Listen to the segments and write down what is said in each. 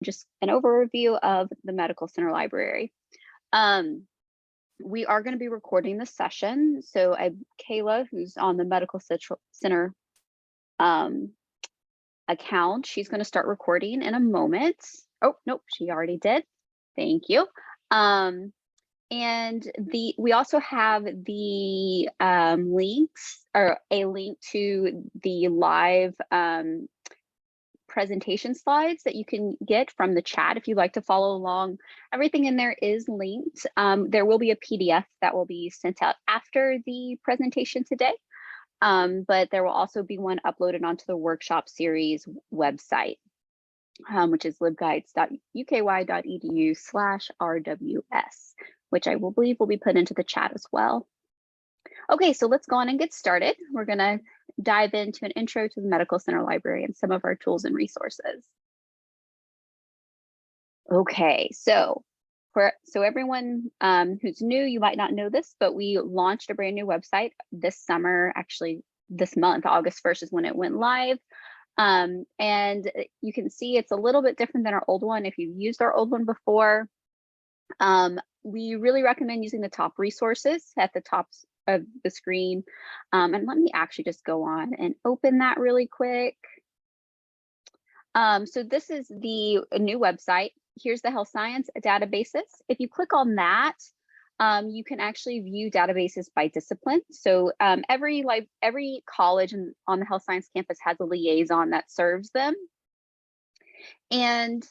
just an overview of the Medical Center Library. We are going to be recording the session. So Kayla, who's on the Medical Center account, she's going to start recording in a moment. Oh, nope, she already did. Thank you. And we also have the links, or a link to the live presentation slides that you can get from the chat if you'd like to follow along. Everything in there is linked. There will be a PDF that will be sent out after the presentation today, but there will also be one uploaded onto the workshop series website, which is libguides.uky.edu/RWS, which I will believe will be put into the chat as well. Okay, so let's go on and get started. We're going to dive into an intro to the Medical Center Library and some of our tools and resources. Okay, so everyone who's new, you might not know this, but we launched a brand new website this summer, actually this month. August 1st is when it went live. And you can see it's a little bit different than our old one. If you've used our old one before, we really recommend using the top resources at the top of the screen. And let me actually just go on and open that really quick. So this is the new website. Here's the health science databases. If you click on that, you can actually view databases by discipline. So every college on the health science campus has a liaison that serves them. And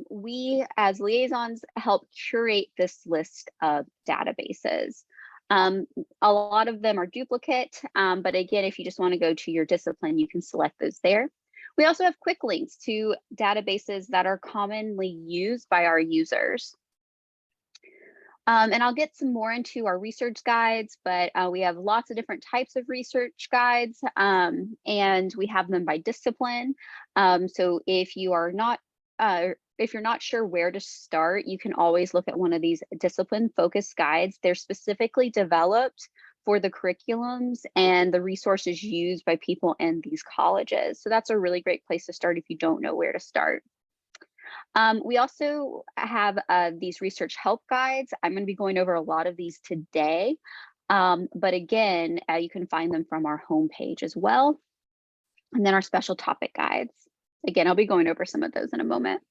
we as liaisons help curate this list of databases. A lot of them are duplicate, but again, if you just want to go to your discipline, you can select those there. We also have quick links to databases that are commonly used by our users. And I'll get some more into our research guides, but we have lots of different types of research guides, and we have them by discipline. So if you're not sure where to start, you can always look at one of these discipline-focused guides. They're specifically developed for the curriculums and the resources used by people in these colleges. So that's a really great place to start if you don't know where to start. We also have these research help guides. I'm going to be going over a lot of these today, but again, you can find them from our homepage as well. And then our special topic guides. Again, I'll be going over some of those in a moment.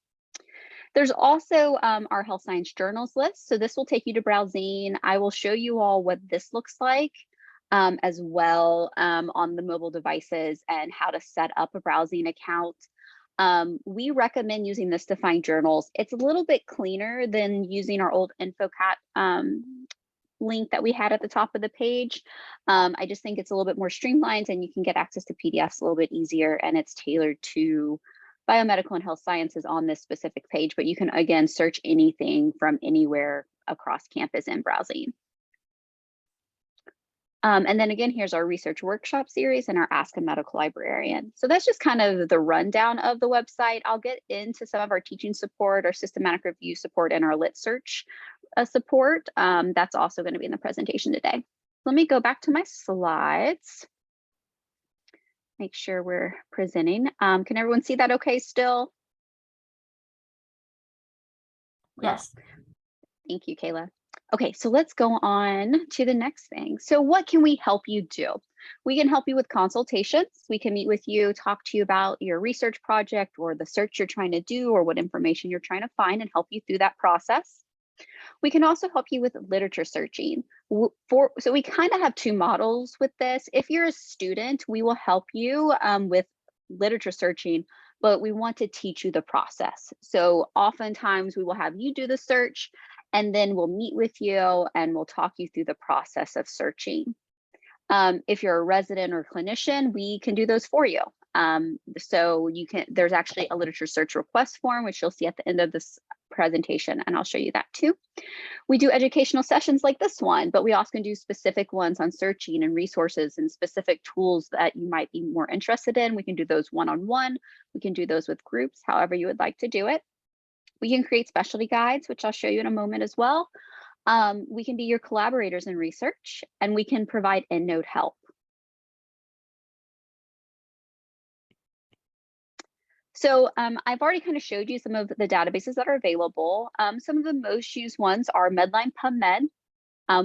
There's also our health science journals list. So this will take you to Browzine. I will show you all what this looks like as well on the mobile devices and how to set up a Browzine account. We recommend using this to find journals. It's a little bit cleaner than using our old InfoCat link that we had at the top of the page. I just think it's a little bit more streamlined and you can get access to PDFs a little bit easier, and it's tailored to biomedical and health sciences on this specific page, but you can again search anything from anywhere across campus in Browzine. And then again, here's our research workshop series and our Ask a Medical Librarian. So that's just kind of the rundown of the website. I'll get into some of our teaching support, our systematic review support, and our lit search support. That's also going to be in the presentation today. Let me go back to my slides. Make sure we're presenting. Can everyone see that okay still? Yes. Thank you, Kayla. Okay, so let's go on to the next thing. So what can we help you do? We can help you with consultations. We can meet with you, talk to you about your research project or the search you're trying to do or what information you're trying to find and help you through that process. We can also help you with literature searching. So we kind of have two models with this. If you're a student, we will help you with literature searching, but we want to teach you the process. So oftentimes we will have you do the search, and then we'll meet with you and we'll talk you through the process of searching. If you're a resident or clinician, we can do those for you. So there's actually a literature search request form, which you'll see at the end of this presentation, and I'll show you that too. We do educational sessions like this one, but we also can do specific ones on searching and resources and specific tools that you might be more interested in. We can do those one-on-one. We can do those with groups, however you would like to do it. We can create specialty guides, which I'll show you in a moment as well. We can be your collaborators in research, and we can provide EndNote help. So I've already kind of showed you some of the databases that are available. Some of the most used ones are Medline Pubmed.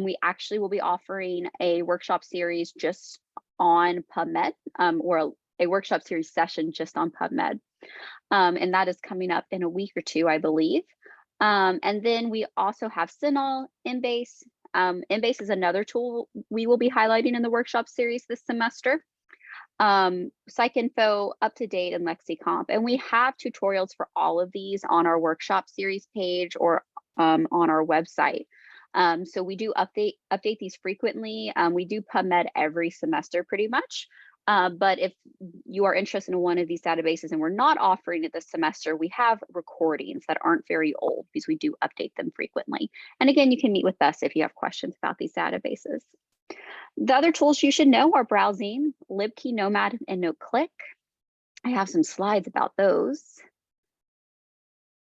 We actually will be offering a workshop series just on Pubmed, or a workshop series session just on Pubmed. And that is coming up in a week or two, I believe. And then we also have Cinol, Embase. Embase is another tool we will be highlighting in the workshop series this semester. PsycInfo, UpToDate, and LexiComp. And we have tutorials for all of these on our workshop series page or on our website. So we do update these frequently. We do PubMed every semester pretty much. But if you are interested in one of these databases and we're not offering it this semester, we have recordings that aren't very old because we do update them frequently. And again, you can meet with us if you have questions about these databases. The other tools you should know are Browzine, LibKey Nomad, and EndNote Click. I have some slides about those.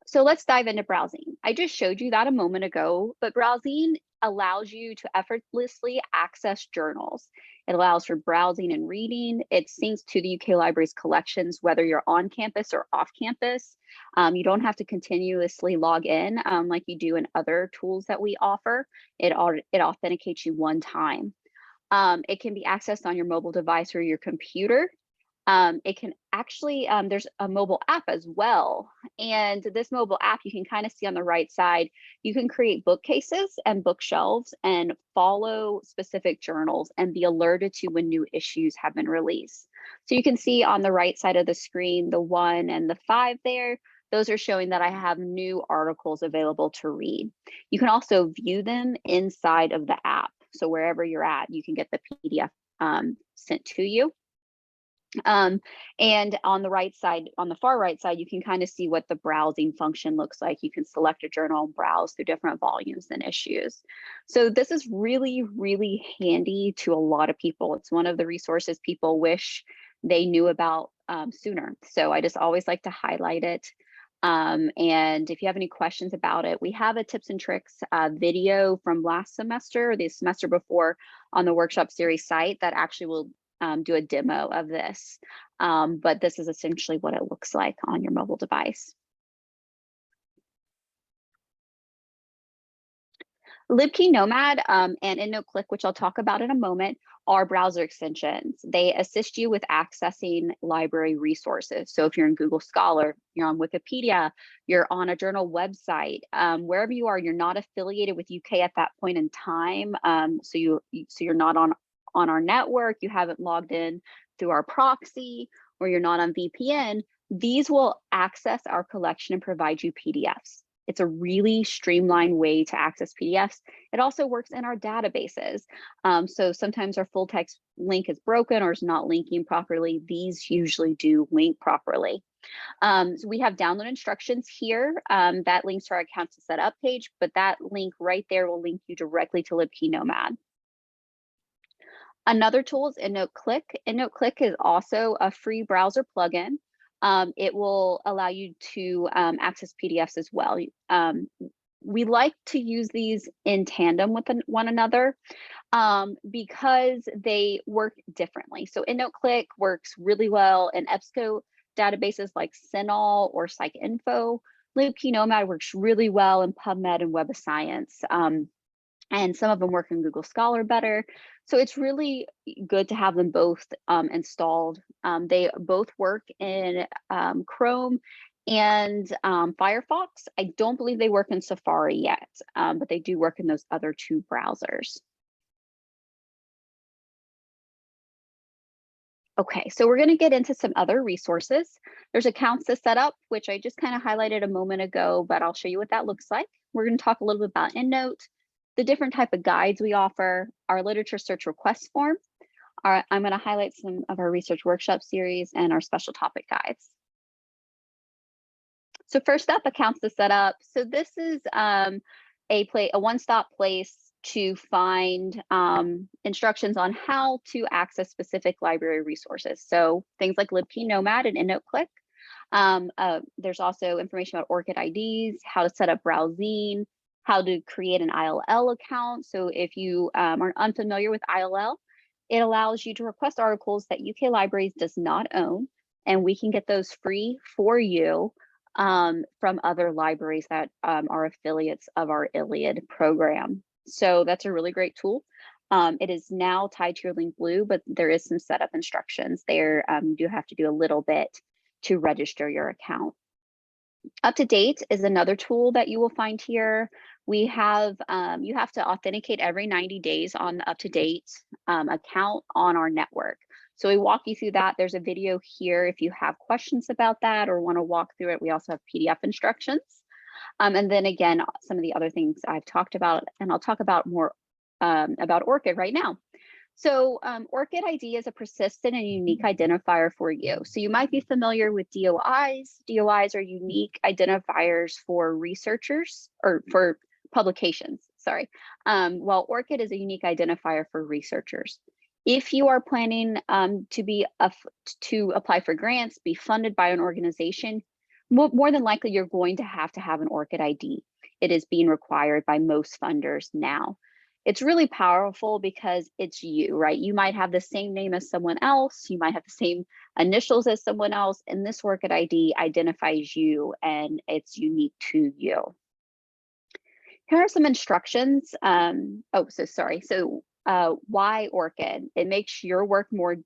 So let's dive into Browzine. I just showed you that a moment ago, but Browzine allows you to effortlessly access journals. It allows for browsing and reading. It syncs to the UK Library's collections, whether you're on campus or off campus. You don't have to continuously log in like you do in other tools that we offer. It authenticates you one time. It can be accessed on your mobile device or your computer. It can actually, there's a mobile app as well. And this mobile app, you can kind of see on the right side, you can create bookcases and bookshelves and follow specific journals and be alerted to when new issues have been released. So you can see on the right side of the screen, the 1 and the 5 there, those are showing that I have new articles available to read. You can also view them inside of the app. So wherever you're at, you can get the PDF sent to you. And on the right side, on the far right side, you can kind of see what the browsing function looks like. You can select a journal and browse through different volumes and issues. So this is really, really handy to a lot of people. It's one of the resources people wish they knew about sooner. So I just always like to highlight it. And if you have any questions about it, we have a tips and tricks video from last semester or the semester before on the workshop series site that actually will do a demo of this. But this is essentially what it looks like on your mobile device. LibKey Nomad and EndNote Click, which I'll talk about in a moment, are browser extensions. They assist you with accessing library resources. So if you're in Google Scholar, you're on Wikipedia, you're on a journal website, wherever you are, you're not affiliated with UK at that point in time. So you're not on our network, you haven't logged in through our proxy, or you're not on VPN, these will access our collection and provide you PDFs. It's a really streamlined way to access PDFs. It also works in our databases. So sometimes our full text link is broken or is not linking properly. These usually do link properly. So we have download instructions here. That links to our account to set up page, but that link right there will link you directly to LibKey Nomad. Another tool is EndNote Click. EndNote Click is also a free browser plugin. It will allow you to access PDFs as well. We like to use these in tandem with one another because they work differently. So EndNote Click works really well in EBSCO databases like Cinol or PsycInfo. LibKey Nomad works really well in PubMed and Web of Science. And some of them work in Google Scholar better. So it's really good to have them both installed. They both work in Chrome and Firefox. I don't believe they work in Safari yet, but they do work in those other two browsers. Okay, so we're going to get into some other resources. There's accounts to set up, which I just kind of highlighted a moment ago, but I'll show you what that looks like. We're going to talk a little bit about EndNote, the different type of guides we offer, our literature search request form. I'm going to highlight some of our research workshop series and our special topic guides. So first up, accounts to set up. So this is a one-stop place to find instructions on how to access specific library resources. So things like LibKey Nomad and EndNote Click. There's also information about Orcid IDs, how to set up Browzine, how to create an ILL account. So if you are unfamiliar with ILL, it allows you to request articles that UK Libraries does not own and we can get those free for you from other libraries that are affiliates of our Iliad program. So that's a really great tool. It is now tied to your link blue, but there is some setup instructions there. You do have to do a little bit to register your account. Up to Date is another tool that you will find here. We have, you have to authenticate every 90 days on the Up to Date account on our network. So we walk you through that. There's a video here if you have questions about that or want to walk through it. We also have PDF instructions. And then again, some of the other things I've talked about, and I'll talk about more about Orcid right now. So Orcid ID is a persistent and unique identifier for you. So you might be familiar with DOIs. DOIs are unique identifiers for researchers or for publications, sorry. While Orcid is a unique identifier for researchers. If you are planning to apply for grants, be funded by an organization, more than likely you're going to have an Orcid ID. It is being required by most funders now. It's really powerful because it's you, right? You might have the same name as someone else. You might have the same initials as someone else, and this Orcid ID identifies you and it's unique to you. Here are some instructions. Why Orcid? It makes your work more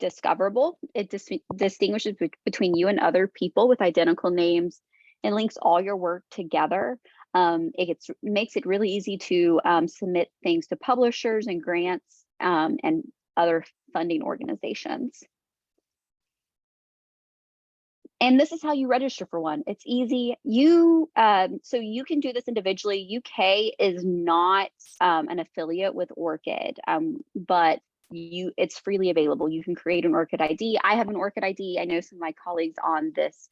discoverable. It distinguishes between you and other people with identical names and links all your work together. It makes it really easy to submit things to publishers and grants and other funding organizations. And this is how you register for one. It's easy. So you can do this individually. UK is not an affiliate with Orcid, but it's freely available. You can create an Orcid ID. I have an Orcid ID. I know some of my colleagues on this,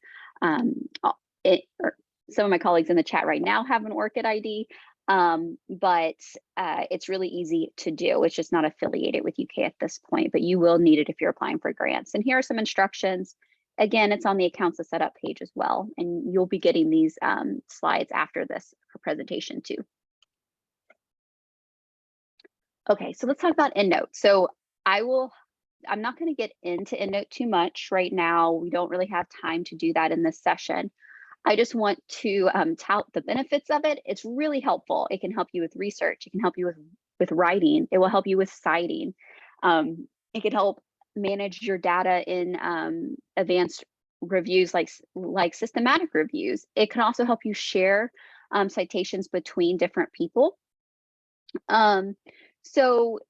some of my colleagues in the chat right now have an Orcid ID, but it's really easy to do. It's just not affiliated with UK at this point, but you will need it if you're applying for grants. And here are some instructions. Again, it's on the accounts to set up page as well, and you'll be getting these slides after this presentation too. Okay, so let's talk about EndNote. So I'm not going to get into EndNote too much right now. We don't really have time to do that in this session. I just want to tout the benefits of it. It's really helpful. It can help you with research. It can help you with writing. It will help you with citing. It can help manage your data in advanced reviews like systematic reviews. It can also help you share citations between different people. So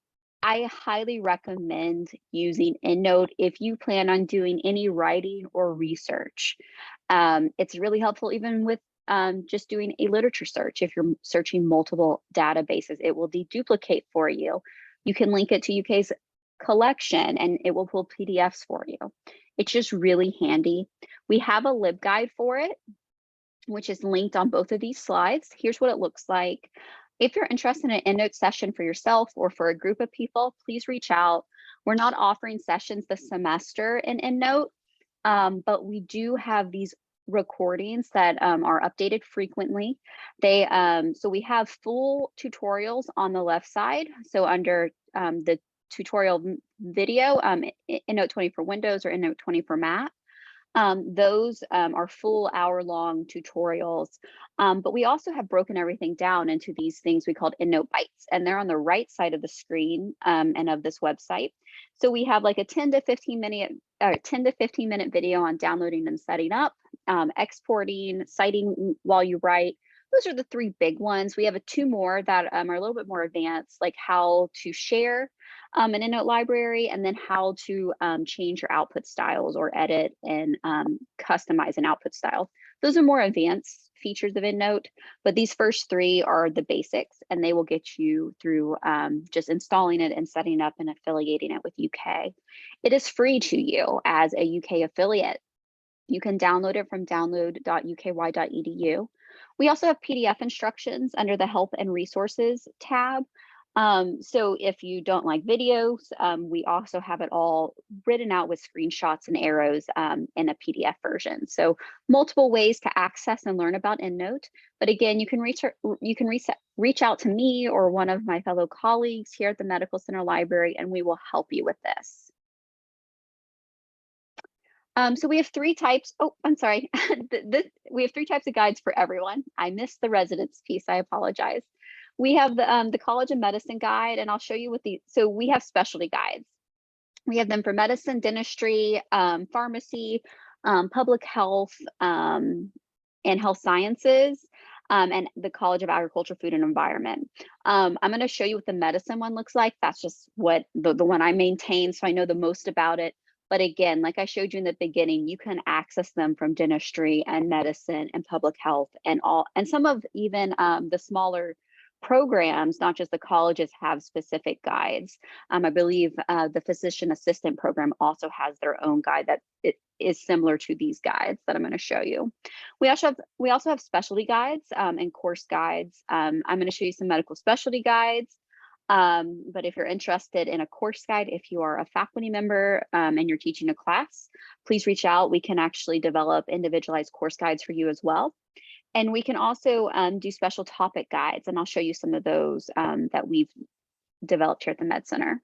I highly recommend using EndNote if you plan on doing any writing or research. It's really helpful even with just doing a literature search. If you're searching multiple databases, it will deduplicate for you. You can link it to UK's collection and it will pull PDFs for you. It's just really handy. We have a LibGuide for it, which is linked on both of these slides. Here's what it looks like. If you're interested in an EndNote session for yourself or for a group of people, please reach out. We're not offering sessions this semester in EndNote, but we do have these recordings that are updated frequently. So we have full tutorials on the left side. So under the tutorial video, EndNote 20 for Windows or EndNote 20 for Mac. Those are full hour-long tutorials, but we also have broken everything down into these things we called EndNote Bites, and they're on the right side of the screen and of this website. So we have like a 10 to 15 minute video on downloading and setting up, exporting, citing while you write. Those are the three big ones. We have two more that are a little bit more advanced, like how to share an EndNote library, and then how to change your output styles or edit and customize an output style. Those are more advanced features of EndNote, but these first three are the basics, and they will get you through just installing it and setting up and affiliating it with UK. It is free to you as a UK affiliate. You can download it from download.uky.edu. We also have PDF instructions under the Help and Resources tab. So if you don't like videos, we also have it all written out with screenshots and arrows in a PDF version. So multiple ways to access and learn about EndNote. But again, you can reach out to me or one of my fellow colleagues here at the Medical Center Library, and we will help you with this. So we have three types. Oh, I'm sorry. We have three types of guides for everyone. I missed the residence piece. I apologize. We have the College of Medicine guide, and I'll show you what so we have specialty guides. We have them for medicine, dentistry, pharmacy, public health, and health sciences, and the College of Agriculture, Food and Environment. I'm going to show you what the medicine one looks like. That's just what the one I maintain, so I know the most about it. But again, like I showed you in the beginning, you can access them from dentistry and medicine and public health and some of even the smaller programs, not just the colleges, have specific guides. I believe the physician assistant program also has their own guide that it is similar to these guides that I'm going to show you. We also have specialty guides and course guides. I'm going to show you some medical specialty guides. But if you're interested in a course guide, if you are a faculty member and you're teaching a class, please reach out. We can actually develop individualized course guides for you as well. And we can also do special topic guides, and I'll show you some of those that we've developed here at the Med Center.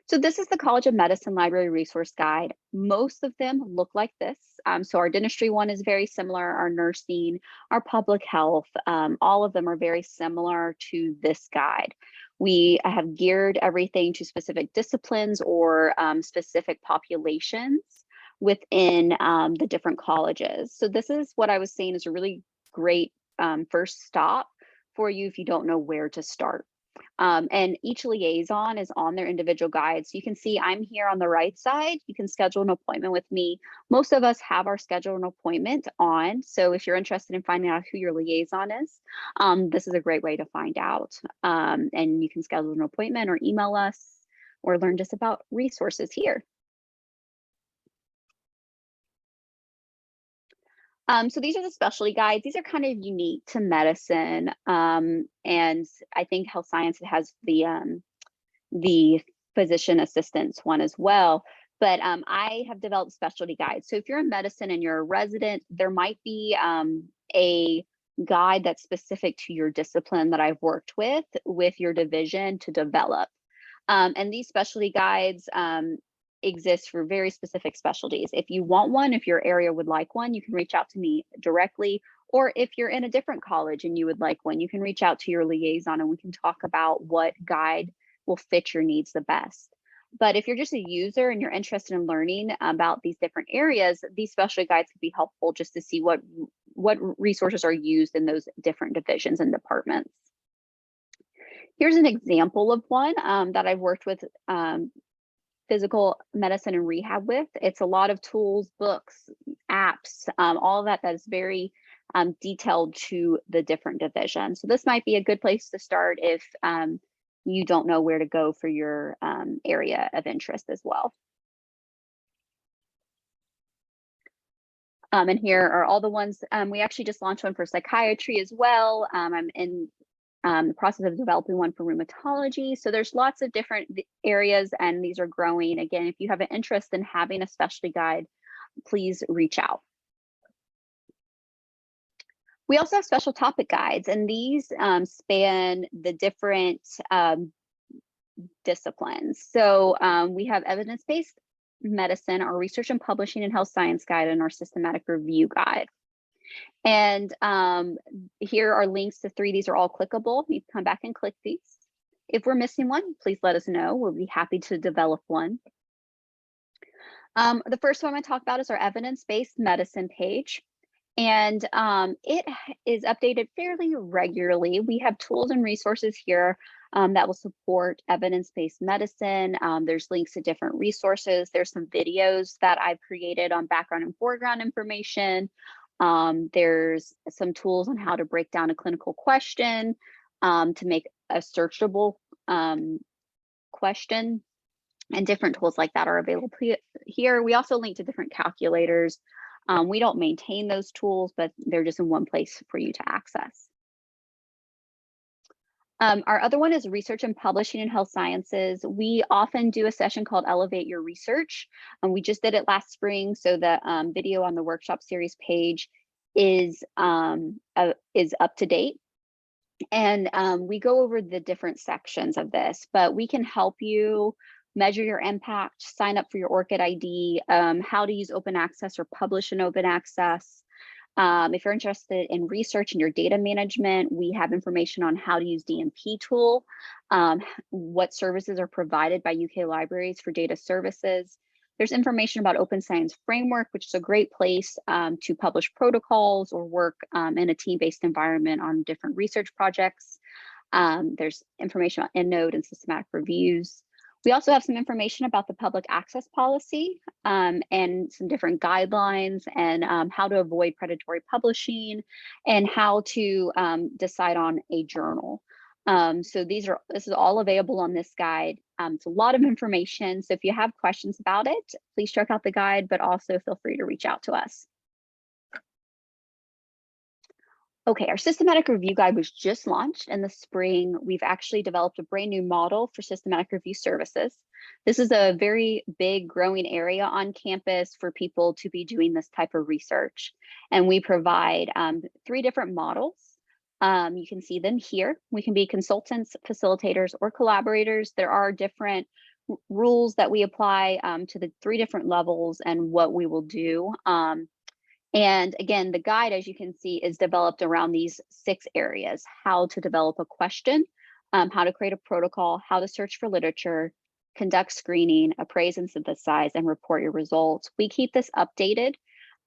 So this is the College of Medicine Library Resource Guide. Most of them look like this. So our dentistry one is very similar, our nursing, our public health, all of them are very similar to this guide. We have geared everything to specific disciplines or specific populations within the different colleges. So this is what I was saying is a really great first stop for you if you don't know where to start. And each liaison is on their individual guide. So you can see I'm here on the right side. You can schedule an appointment with me. Most of us have our schedule an appointment on. So if you're interested in finding out who your liaison is, this is a great way to find out. And you can schedule an appointment or email us or learn just about resources here. So these are the specialty guides. These are kind of unique to medicine. And I think health science has the physician assistance one as well. But I have developed specialty guides. So if you're in medicine and you're a resident, there might be a guide that's specific to your discipline that I've worked with your division to develop. And these specialty guides exists for very specific specialties. If you want one, if your area would like one, you can reach out to me directly. Or if you're in a different college and you would like one, you can reach out to your liaison and we can talk about what guide will fit your needs the best. But if you're just a user and you're interested in learning about these different areas, these specialty guides could be helpful just to see what resources are used in those different divisions and departments. Here's an example of one that I've worked with physical medicine and rehab with. It's a lot of tools, books, apps, all of that is very detailed to the different divisions. So this might be a good place to start if you don't know where to go for your area of interest as well. And here are all the ones, we actually just launched one for psychiatry as well. I'm in the process of developing one for rheumatology. So there's lots of different areas and these are growing. Again, if you have an interest in having a specialty guide, please reach out. We also have special topic guides and these span the different disciplines. So we have evidence-based medicine, our research and publishing and health science guide, and our systematic review guide. And here are links to three. These are all clickable. You can come back and click these. If we're missing one, please let us know. We'll be happy to develop one. The first one I talk about is our evidence-based medicine page. And it is updated fairly regularly. We have tools and resources here that will support evidence-based medicine. There's links to different resources. There's some videos that I've created on background and foreground information. There's some tools on how to break down a clinical question to make a searchable question, and different tools like that are available here. We also link to different calculators. We don't maintain those tools, but they're just in one place for you to access. Our other one is research and publishing in health sciences. We often do a session called Elevate Your Research. We just did it last spring, so the video on the workshop series page is up to date. And we go over the different sections of this, but we can help you measure your impact, sign up for your Orcid ID, how to use open access or publish in open access. If you're interested in research and your data management, we have information on how to use DMP tool, what services are provided by UK libraries for data services. There's information about Open Science Framework, which is a great place to publish protocols or work in a team-based environment on different research projects. There's information on EndNote and systematic reviews. We also have some information about the public access policy and some different guidelines and how to avoid predatory publishing and how to decide on a journal. So this is all available on this guide. It's a lot of information. So if you have questions about it, please check out the guide, but also feel free to reach out to us. Okay, our systematic review guide was just launched in the spring. We've actually developed a brand new model for systematic review services. This is a very big growing area on campus for people to be doing this type of research. And we provide 3 different models. You can see them here. We can be consultants, facilitators, or collaborators. There are different rules that we apply to the 3 different levels and what we will do. And again, the guide, as you can see, is developed around these 6 areas: how to develop a question, how to create a protocol, how to search for literature, conduct screening, appraise and synthesize, and report your results. We keep this updated.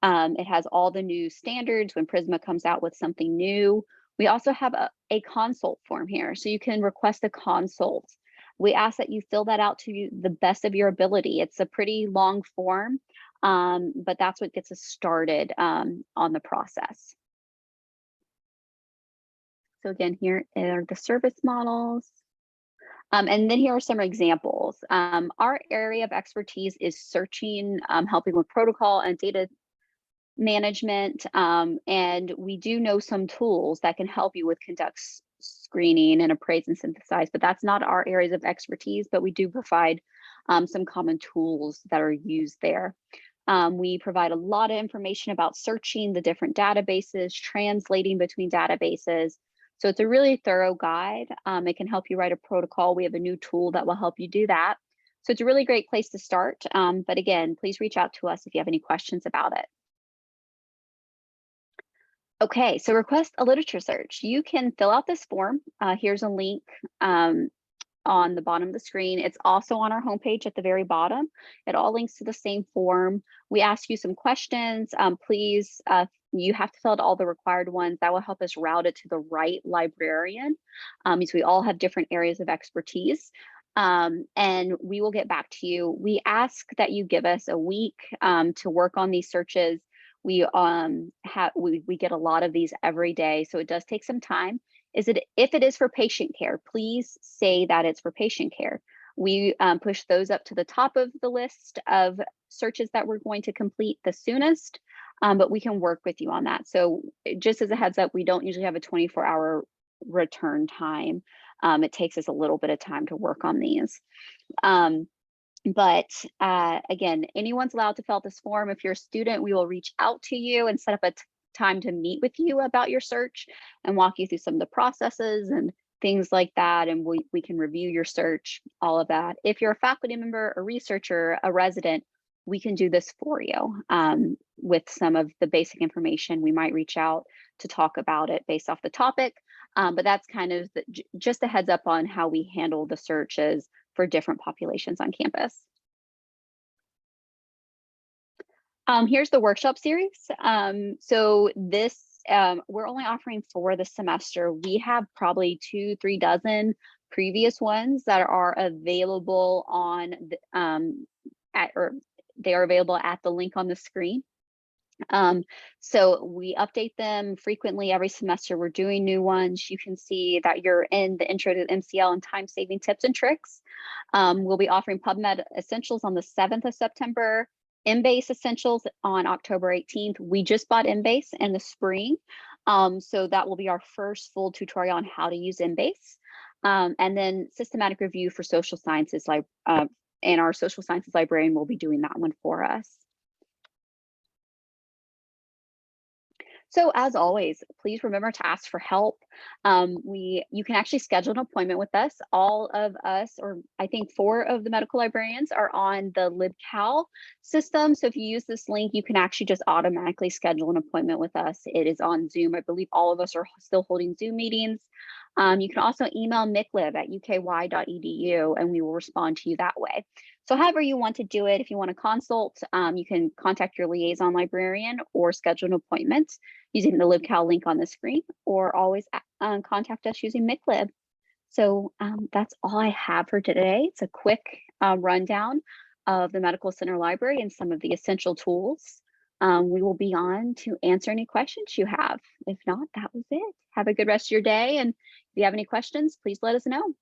It has all the new standards when Prisma comes out with something new. We also have a consult form here, so you can request a consult. We ask that you fill that out to the best of your ability. It's a pretty long form, but that's what gets us started on the process. So again, here are the service models. And then here are some examples. Our area of expertise is searching, helping with protocol and data management. And we do know some tools that can help you with conduct screening and appraise and synthesize, but that's not our areas of expertise, but we do provide some common tools that are used there. We provide a lot of information about searching the different databases, translating between databases. So it's a really thorough guide. It can help you write a protocol. We have a new tool that will help you do that. So it's a really great place to start. But again, please reach out to us if you have any questions about it. Okay, so request a literature search. You can fill out this form. Here's a link on the bottom of the screen. It's also on our homepage at the very bottom. It all links to the same form. We ask you some questions. Please, you have to fill out all the required ones. That will help us route it to the right librarian, because we all have different areas of expertise. And we will get back to you. We ask that you give us a week to work on these searches. We get a lot of these every day, so it does take some time. If it is for patient care, please say that it's for patient care. We push those up to the top of the list of searches that we're going to complete the soonest, but we can work with you on that. So just as a heads up, we don't usually have a 24-hour return time. It takes us a little bit of time to work on these. But again, anyone's allowed to fill out this form. If you're a student, we will reach out to you and set up a time to meet with you about your search and walk you through some of the processes and things like that. And we can review your search, all of that. If you're a faculty member, a researcher, a resident, we can do this for you with some of the basic information. We might reach out to talk about it based off the topic. But that's kind of just a heads up on how we handle the searches for different populations on campus. Here's the workshop series. So this, we're only offering 4 this semester. We have probably 2-3 dozen previous ones that are available on, they are available at the link on the screen. So we update them frequently every semester. We're doing new ones. You can see that you're in the intro to MCL and time-saving tips and tricks. We'll be offering Pubmed Essentials on the 7th of September, Embase Essentials on October 18th. We just bought Embase in the spring. So that will be our first full tutorial on how to use Embase. And then systematic review for social sciences, and our social sciences librarian will be doing that one for us. So as always, please remember to ask for help. You can actually schedule an appointment with us. All of us, or I think 4 of the medical librarians, are on the LibCal system. So if you use this link, you can actually just automatically schedule an appointment with us. It is on Zoom. I believe all of us are still holding Zoom meetings. You can also email miclib@uky.edu and we will respond to you that way. So however you want to do it, if you want to consult, you can contact your liaison librarian or schedule an appointment using the LibCal link on the screen, or always contact us using miclib. So that's all I have for today. It's a quick rundown of the Medical Center Library and some of the essential tools. We will be on to answer any questions you have. If not, that was it. Have a good rest of your day. And if you have any questions, please let us know.